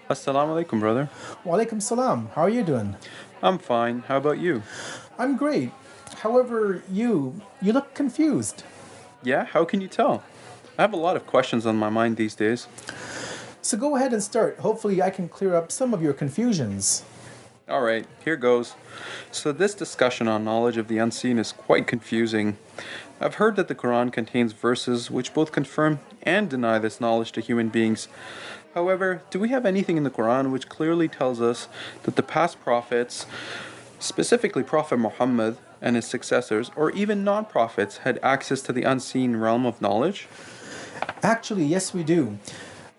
Assalamu alaikum, brother. Walaikum salam. How are you doing? I'm fine. How about you? I'm great. However, you look confused. Yeah, how can you tell? I have a lot of questions on my mind these days. So go ahead and start. Hopefully, I can clear up some of your confusions. Alright, here goes. So, this discussion on knowledge of the unseen is quite confusing. I've heard that the Quran contains verses which both confirm and deny this knowledge to human beings. However, do we have anything in the Quran which clearly tells us that the past prophets, specifically Prophet Muhammad and his successors, or even non prophets, had access to the unseen realm of knowledge? Actually, yes, we do.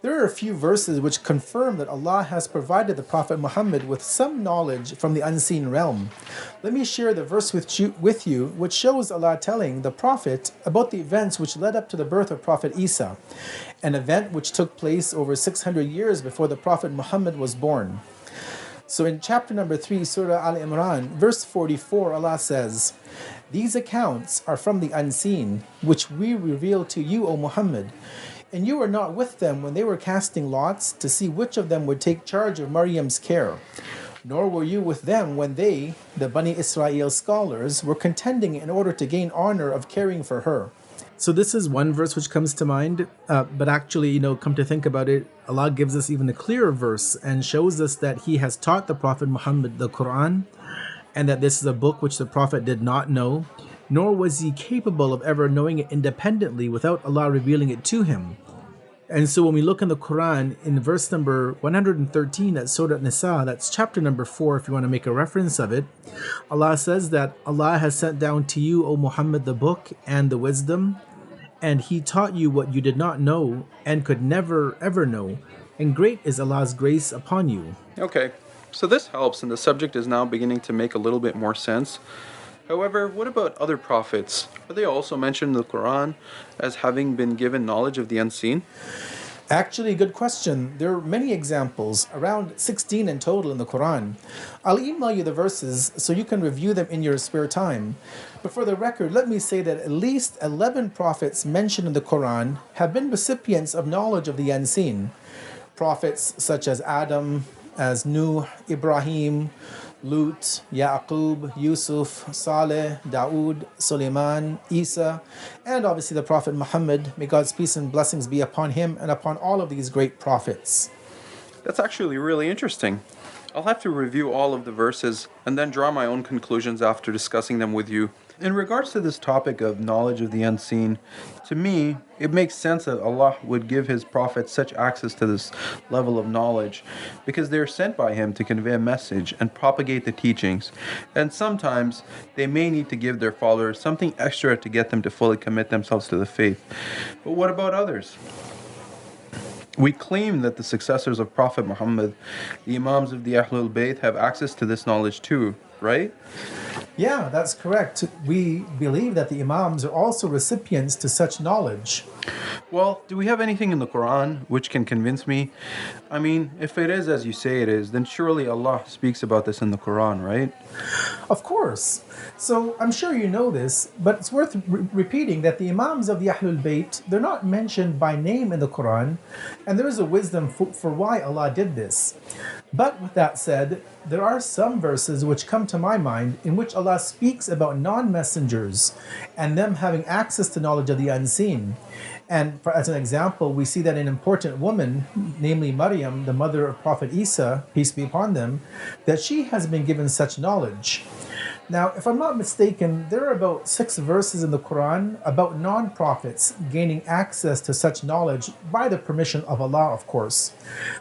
There are a few verses which confirm that Allah has provided the Prophet Muhammad with some knowledge from the unseen realm. Let me share the verse with you, which shows Allah telling the Prophet about the events which led up to the birth of Prophet Isa, an event which took place over 600 years before the Prophet Muhammad was born. So in chapter number 3, Surah Al-Imran, verse 44, Allah says, "These accounts are from the unseen, which we reveal to you, O Muhammad. And you were not with them when they were casting lots to see which of them would take charge of Maryam's care. Nor were you with them when they, the Bani Israel scholars, were contending in order to gain honor of caring for her." So this is one verse which comes to mind, but actually, come to think about it, Allah gives us even a clearer verse and shows us that He has taught the Prophet Muhammad the Quran, and that this is a book which the Prophet did not know, nor was he capable of ever knowing it independently without Allah revealing it to him. And so when we look in the Quran, in verse number 113, that's Surah Nisa, that's chapter number 4, if you want to make a reference of it, Allah says that Allah has sent down to you, O Muhammad, the book and the wisdom, and He taught you what you did not know and could never ever know, and great is Allah's grace upon you. Okay, so this helps, and the subject is now beginning to make a little bit more sense. However, what about other prophets? Are they also mentioned in the Quran as having been given knowledge of the unseen? Actually, good question. There are many examples, around 16 in total in the Quran. I'll email you the verses so you can review them in your spare time. But for the record, let me say that at least 11 prophets mentioned in the Quran have been recipients of knowledge of the unseen. Prophets such as Adam, as Nuh, Ibrahim, Lut, Yaqub, Yusuf, Saleh, Dawood, Suleiman, Isa, and obviously the Prophet Muhammad. May God's peace and blessings be upon him and upon all of these great prophets. That's actually really interesting. I'll have to review all of the verses and then draw my own conclusions after discussing them with you. In regards to this topic of knowledge of the unseen, to me, it makes sense that Allah would give His prophets such access to this level of knowledge because they are sent by Him to convey a message and propagate the teachings. And sometimes they may need to give their followers something extra to get them to fully commit themselves to the faith. But what about others? We claim that the successors of Prophet Muhammad, the Imams of the Ahlul Bayt, have access to this knowledge too, right? Yeah, that's correct. We believe that the Imams are also recipients to such knowledge. Well, do we have anything in the Quran which can convince me? I mean, if it is as you say it is, then surely Allah speaks about this in the Quran, right? Of course. So I'm sure you know this, but it's worth repeating that the Imams of the Ahlul Bayt, they're not mentioned by name in the Quran, and there is a wisdom for why Allah did this. But with that said, there are some verses which come to my mind in which Allah speaks about non-messengers and them having access to knowledge of the unseen. And as an example, we see that an important woman, namely Maryam, the mother of Prophet Isa, peace be upon them, that she has been given such knowledge. Now, if I'm not mistaken, there are about 6 verses in the Quran about non-prophets gaining access to such knowledge by the permission of Allah, of course.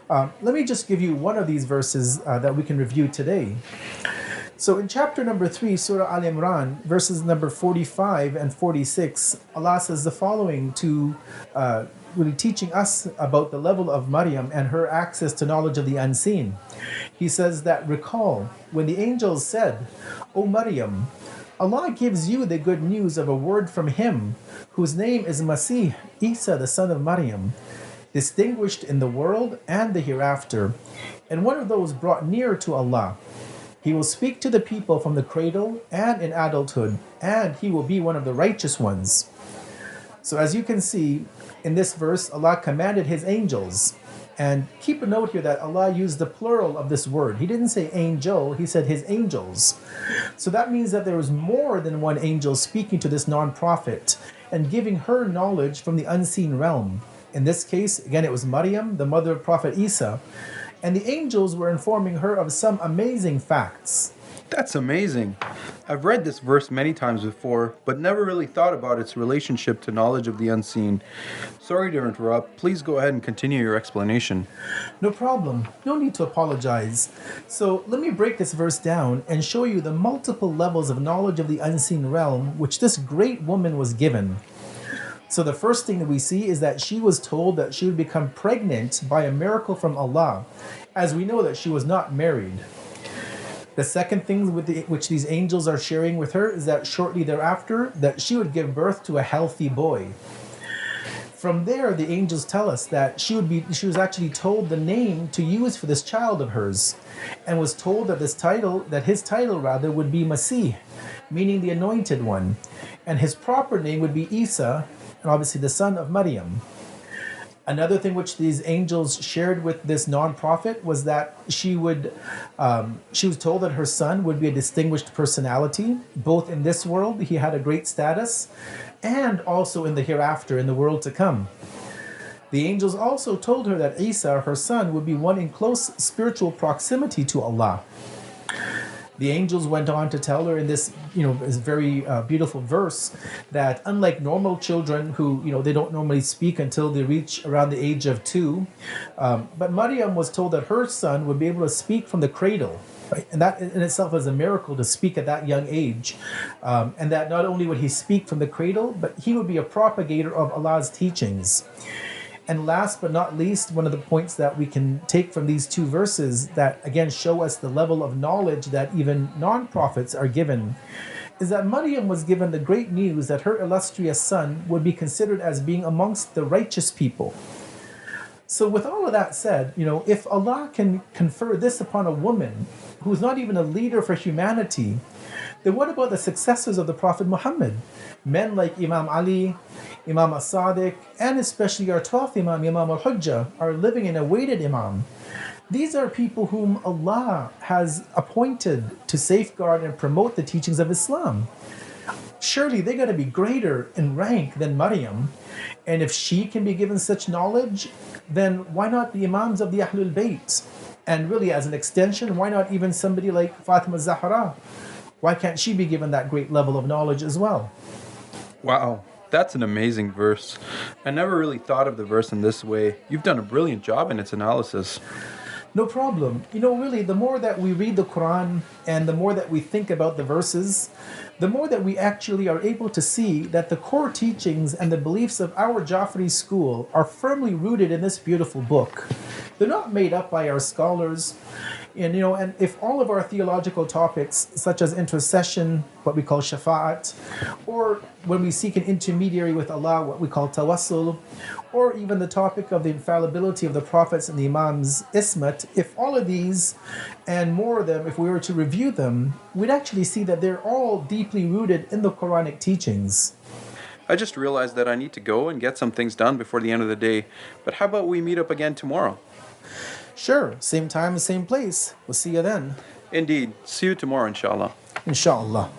Let me just give you one of these verses that we can review today. So in chapter number 3, Surah Al-Imran, verses number 45 and 46, Allah says the following to really teaching us about the level of Maryam and her access to knowledge of the unseen. He says that, "Recall when the angels said, 'O Maryam, Allah gives you the good news of a word from Him, whose name is Masih, Isa the son of Maryam, distinguished in the world and the hereafter, and one of those brought near to Allah. He will speak to the people from the cradle and in adulthood, and he will be one of the righteous ones.'" So as you can see, in this verse, Allah commanded His angels, And keep a note here that Allah used the plural of this word. He didn't say angel, he said his angels. So that means that there was more than one angel speaking to this non-prophet and giving her knowledge from the unseen realm. In this case, again, it was Maryam, the mother of Prophet Isa, and the angels were informing her of some amazing facts. That's amazing. I've read this verse many times before, but never really thought about its relationship to knowledge of the unseen. Sorry to interrupt. Please go ahead and continue your explanation. No problem. No need to apologize. So let me break this verse down and show you the multiple levels of knowledge of the unseen realm which this great woman was given. So the first thing that we see is that she was told that she would become pregnant by a miracle from Allah, as we know that she was not married. The second thing which these angels are sharing with her is that shortly thereafter that she would give birth to a healthy boy. From there, the angels tell us that she was actually told the name to use for this child of hers, and was told that his title would be Masih, meaning the anointed one, and his proper name would be Isa, and obviously the son of Maryam. Another thing which these angels shared with this non-prophet was that she was told that her son would be a distinguished personality, both in this world, he had a great status, and also in the hereafter, in the world to come. The angels also told her that Isa, her son, would be one in close spiritual proximity to Allah. The angels went on to tell her in this, this very beautiful verse that unlike normal children who, they don't normally speak until they reach around the age of 2, but Maryam was told that her son would be able to speak from the cradle. Right? And that in itself is a miracle to speak at that young age. And that not only would he speak from the cradle, but he would be a propagator of Allah's teachings. And last but not least, one of the points that we can take from these two verses that again show us the level of knowledge that even non-prophets are given is that Maryam was given the great news that her illustrious son would be considered as being amongst the righteous people. So with all of that said, if Allah can confer this upon a woman who's not even a leader for humanity, then what about the successors of the Prophet Muhammad? Men like Imam Ali, Imam as-Sadiq, and especially our 12th Imam, Imam al-Hujjah, are living in awaited Imam. These are people whom Allah has appointed to safeguard and promote the teachings of Islam. Surely they got to be greater in rank than Maryam. And if she can be given such knowledge, then why not the Imams of the Ahlul Bayt? And really, as an extension, why not even somebody like Fatima Zahra? Why can't she be given that great level of knowledge as well? Wow, that's an amazing verse. I never really thought of the verse in this way. You've done a brilliant job in its analysis. No problem. Really, the more that we read the Quran and the more that we think about the verses, the more that we actually are able to see that the core teachings and the beliefs of our Jafri school are firmly rooted in this beautiful book. They're not made up by our scholars. And if all of our theological topics, such as intercession, what we call shafa'at, or when we seek an intermediary with Allah, what we call tawassul, or even the topic of the infallibility of the prophets and the Imams' ismat, if all of these and more of them, if we were to review them, we'd actually see that they're all deeply rooted in the Quranic teachings. I just realized that I need to go and get some things done before the end of the day. But how about we meet up again tomorrow? Sure, same time, same place. We'll see you then. Indeed. See you tomorrow, inshallah. Inshallah.